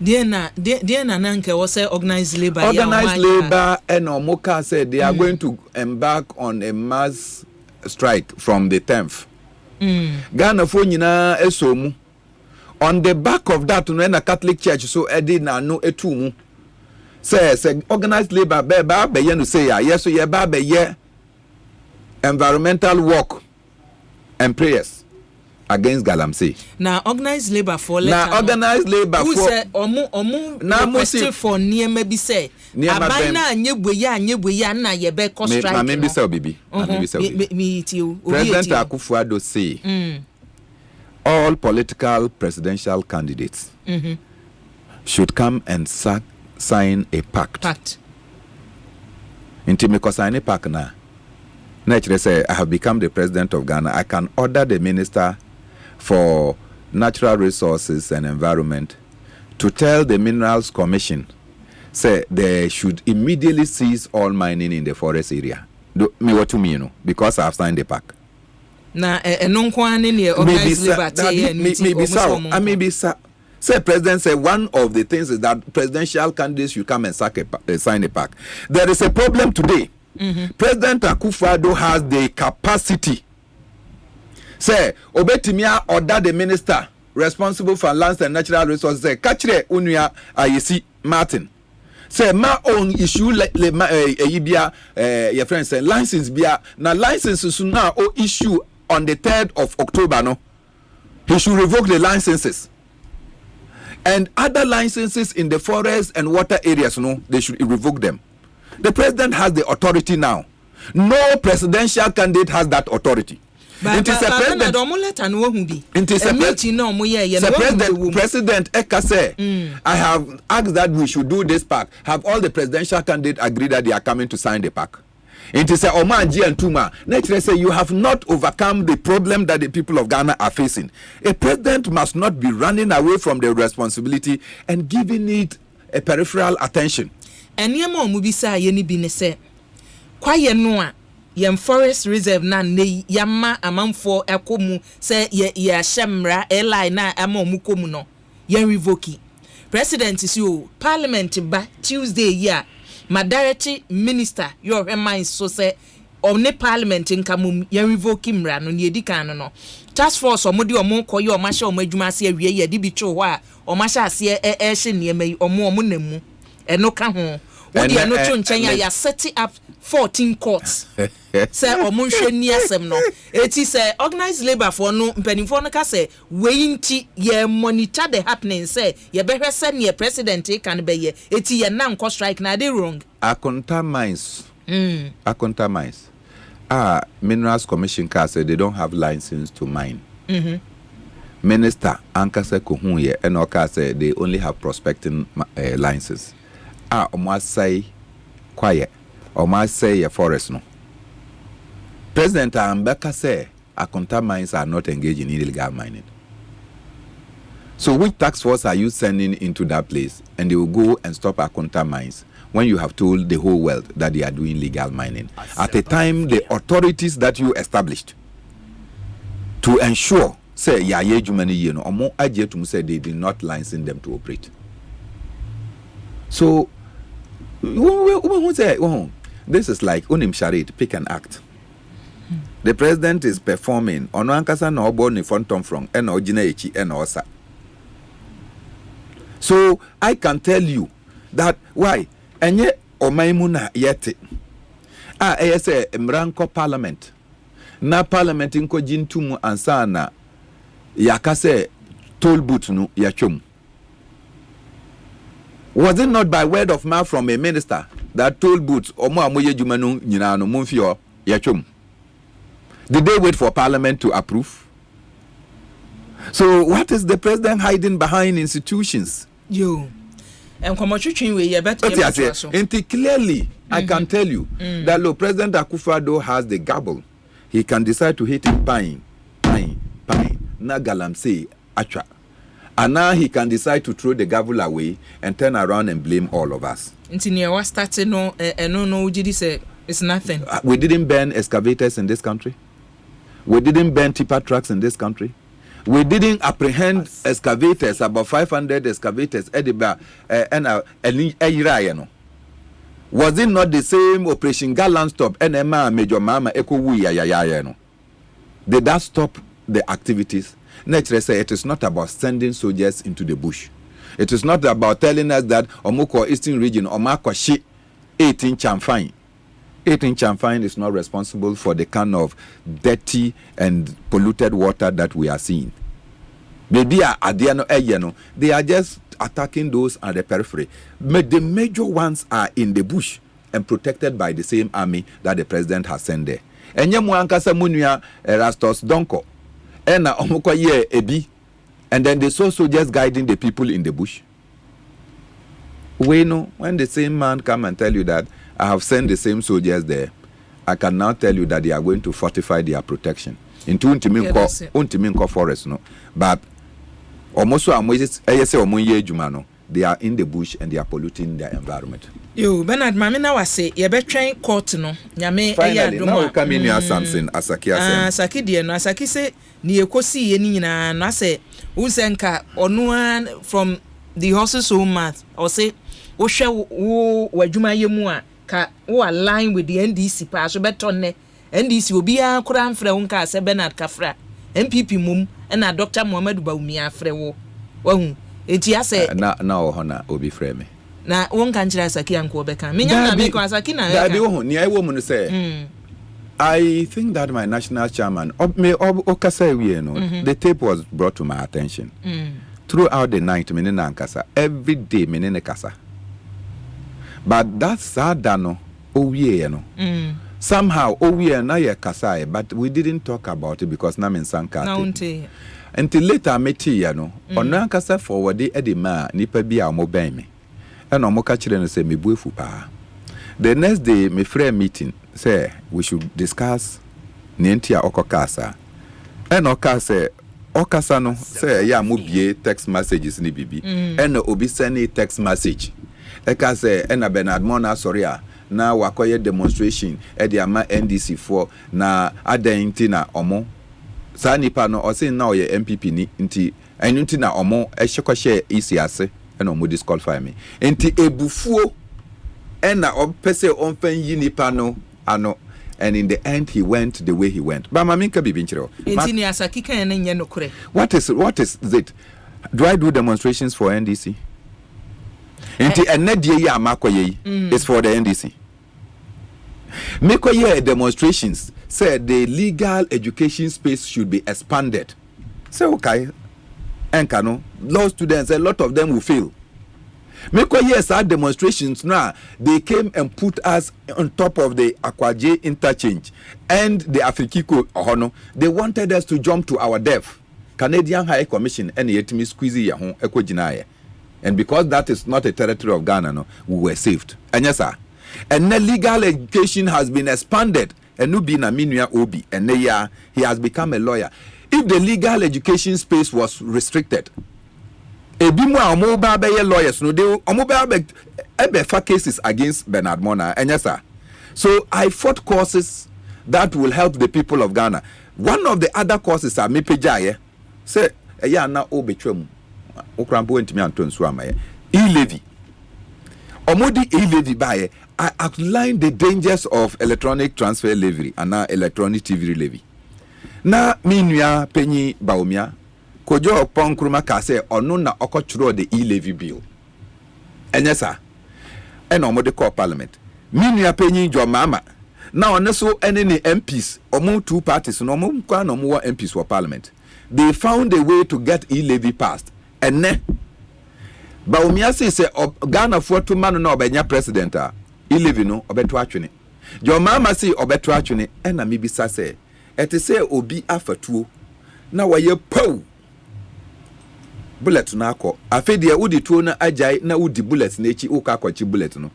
Diana nanke was say organized labor. Organized labor and Omoka said they are going to embark on a mass strike from the 10th. Ghana for nyina esomu. On the back of that, when a Catholic Church so edina no etumu. Say organized labor be you say yes so ye ba be ye environmental work and prayers against galamsey. Now organized labor for organized labor who for say omu request for niema bi say abana anyeboya na ye be cost strike. Me be say bibi. Me tiu. President Akufo-Addo say all political presidential candidates should come and sign a pact. Inti me sign a pact na. Naturally say I have become the president of Ghana. I can order the minister for natural resources and environment to tell the Minerals Commission say they should immediately cease all mining in the forest area. Me what to me, you know, because I have signed the pact. Na enonkwane ne organized labor maybe say president say one of the things is that presidential candidates should come and sign a pact. There is a problem today. President Akufo-Addo has the capacity say obetimia order the minister responsible for lands and natural resources say kachire unua ayesi Martin say ma own issue bia your friend say license bia na licenses now o issue on the 3rd of October, no, he should revoke the licenses. And other licenses in the forest and water areas, no, they should revoke them. The president has the authority now. No presidential candidate has that authority. President Eka say, I have asked that we should do this pact. Have all the presidential candidates agreed that they are coming to sign the pact? It is a Omanji and Tuma. Naturally say you have not overcome the problem that the people of Ghana are facing. A president must not be running away from the responsibility and giving it a peripheral attention. And yemo mubisa yeni binese. Kwa yenua yem forest reserve na ne yama amamfo ekomu se ye shemra eli na ama mukomu no yen revoke. President is you parliament ba Tuesday ya. My director minister your mind so say omni parliament nkamum yen revoke mra no ne edika no task force omodi omo koye omasha omadwuma ase awie ye di bi tro ho a omasha ase hye niema yi omo namu eno ka ho wodi eno to nchen ya set up 14 courts say omo hwe ni asem no eti say organized labor for no mpanimfo no ka say we nti ye monitor the happening say ye behwe say ne president can be ye eti ye na nko strike na dey wrong akonta mines Akonta mines. Minerals Commission said they don't have license to mine. Minister Ankasa Kuhunye and Oka said they only have prospecting licenses. Must say quiet, or must say a forest no. President Ambeka say Akonta mines are not engaged in illegal mining. So which task force are you sending into that place, and they will go and stop Akonta mines when you have told the whole world that they are doing legal mining? At a time, the authorities that you established to ensure, say, say they did not license them to operate. So, this is like Unim Sharit, pick and act. The president is performing on Ankasa no born in front from and Ojina and Osa. So I can tell you that why enye omaimuna yete say mranko parliament na parliament inko jintumu ansana yakase toll booth no yachom. Was it not by word of mouth from a minister that toll booth omo amoye juma no nyina no mumfio yachom? Did they wait for parliament to approve? So what is the president hiding behind institutions? And clearly, I can tell you that President Akufo-Addo has the gabble. He can decide to hit him pine, na galamsey, acha. And now he can decide to throw the gavel away and turn around and blame all of us. It's nothing. We didn't ban excavators in this country. We didn't ban tipper trucks in this country. We didn't apprehend excavators, about 500 excavators. Was it not the same Operation Gallant Stop? Major Mama Did that stop the activities? Nature say it is not about sending soldiers into the bush. It is not about telling us that Omoko Eastern Region, Omako Shi, 18 Chamfine. 18 Chamfine is not responsible for the kind of dirty and polluted water that we are seeing. Maybe they are just attacking those at the periphery. But the major ones are in the bush and protected by the same army that the president has sent there. And Rastos Donko, and then they saw soldiers guiding the people in the bush. We know when the same man come and tell you that I have sent the same soldiers there, I can now tell you that they are going to fortify their protection into Untiminko forest, no. But almost they are in the bush and they are polluting their environment. Yo, Bernard, Mamina was say, you better train court, no. Finally, now come in here, Samson, Asaki. Asaki, dear, no, Asaki say, near Kosi, and I say, Uzenka, or no one from the horse's home mouth, or say, Osha, where Juma Yemua. Who align with the NDC pass better NDC will be a Kuran Freunka, say Bernard Kafra, MPP Mum, and a Dr. Mohammed Baumia Frewo. Well, it ya say now honor will be frame. Now, one country as a Kian Quebeca, Mina because I can near woman say. I think that my national chairman, the tape was brought to my attention. Throughout the night, Menina Kasa, every day, Menina Kasa. But that's sad, no. Somehow, na ye kasai, but we didn't talk about it because na men sanka. Until later, meti no. Ona kasa forward the edema nipa bi a mo ben me. And omoka chire no say me buefu pa. The next day, me friend meeting say we should discuss nientia okokasa. And okasa okasa no say ya mo bie text messages ni bibi. And obi send text message. Eka say ena Bernard Mornah sorry na wakoye demonstration e de ama NDC for na adenti na omo sa nipa no o say na oye MPP ni nti enunti na omo e hyekwahye isi ase ena omo disqualify me nti ebufuo ena opese onfan yi nipa no ano, and in the end he went the way he went. Ba maminka bibinchiro nti ni asaki kan na nye nokure. What is it? Do I do demonstrations for NDC? Inti enedie ya makoye is for the NDC. Makoye demonstrations said the legal education space should be expanded. So okay, enkano law students, a lot of them will fail. Make yes, our demonstrations now, they came and put us on top of the Akwaje interchange and the Afrikiko Ohono. They wanted us to jump to our death. Canadian High Commission and yet me squeeze yahon ekojinaye. And because that is not a territory of Ghana, no, we were saved. And yes, sir. And the legal education has been expanded. And no being a minuya obi. And he has become a lawyer. If the legal education space was restricted, Ebimo Amoba be lawyers, no, they Amoba be cases against Bernard Mornah. And yes, sir. So I fought causes that will help the people of Ghana. One of the other causes are Mepejaye. Say, na obetwam. Okrampo ntimi anton so amaye. E-levy. Omodi e-levy baye. I outlined the dangers of electronic transfer levy and now electronic TV levy. Na minua penyi baumia kojo opon kruma ka se onu na okoturo the e-levy bill. Enyesa. Ena omode call parliament. Minua penyi jo mama. Na oneso ene ni MPs omo two parties no omo kwa no mo MPs for parliament. They found a way to get e-levy passed. And ne baumia se Ghana for to man no obenya president e-levy no obeto atwene. Jo mama say obeto atwene ena mibisa se ete say obi afatuo na waye pow bullet na akọ afede ya udi tuo na ajai na udi bullet na echi uka akọchi bullet no.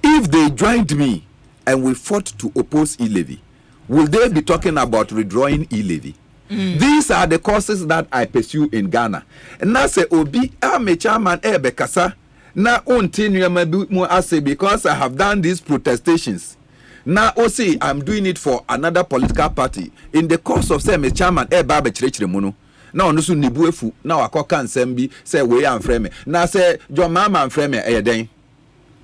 If they joined me and we fought to oppose e-levy, will they be talking about withdrawing e-levy? These are the causes that I pursue in Ghana. And now say obi me chairman bekasa na continue mo ase because I have done these protestations. Now see I'm doing it for another political party in the course of say me chairman ba be chirechire mu no. Now no so nibu efu na wakoka nsem bi say we am frame me. Now say John Mama frame me den.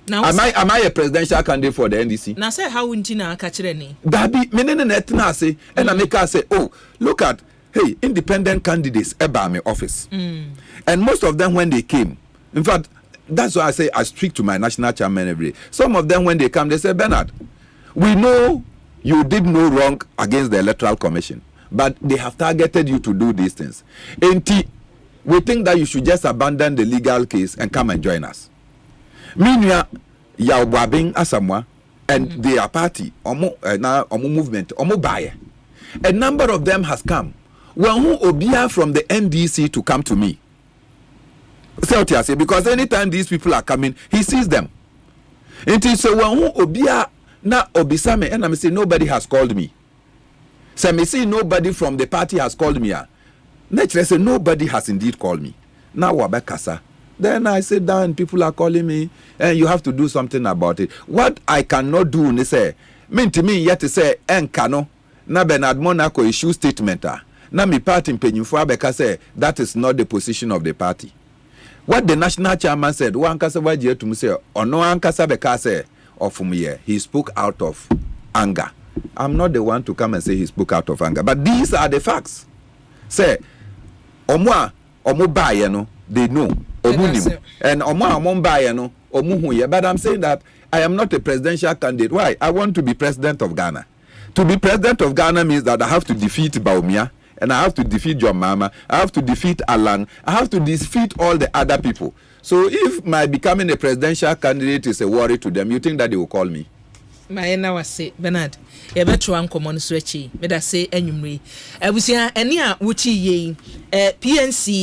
Now am I a presidential candidate for the NDC? Now say how unti na aka kire ni. Dabi menene na etna say and I make her say, oh, look at hey, independent candidates eba me office. And most of them when they came, in fact, that's why I say I speak to my national chairman every day. Some of them when they come, they say, Bernard, we know you did no wrong against the Electoral Commission, but they have targeted you to do these things. And we think that you should just abandon the legal case and come and join us. Meanwhile, Yaobabing Asamwa and their party, Omo movement, Omo Baye. A number of them has come. Well, who obia from the NDC to come to me? Because anytime these people are coming, he sees them. And he said, well, who obia na obisame, and I say nobody has called me. So I say nobody from the party has called me. Naturally, say nobody has indeed called me. Now wabekasa. Then I sit down, people are calling me, and you have to do something about it. What I cannot do, they say, mean to me, yet to say, enkano, na Bernard Mornah ko issue statement. Na mi party impenyufo abeka say that is not the position of the party. What the national chairman said, one kasa waje to me say, ono ankasa beka say, of me, he spoke out of anger. I'm not the one to come and say he spoke out of anger, but these are the facts. Say, omo baye no, they know. And omo baye no, omuhuye. But I'm saying that I am not a presidential candidate. Why? I want to be president of Ghana. To be president of Ghana means that I have to defeat Baumia, and I have to defeat John Mama, I have to defeat Alan, I have to defeat all the other people. So if my becoming a presidential candidate is a worry to them, you think that they will call me? My na was say Bernard, you better one common switchy. Better say enyumri. Ebusia eni a wuchi ye PNC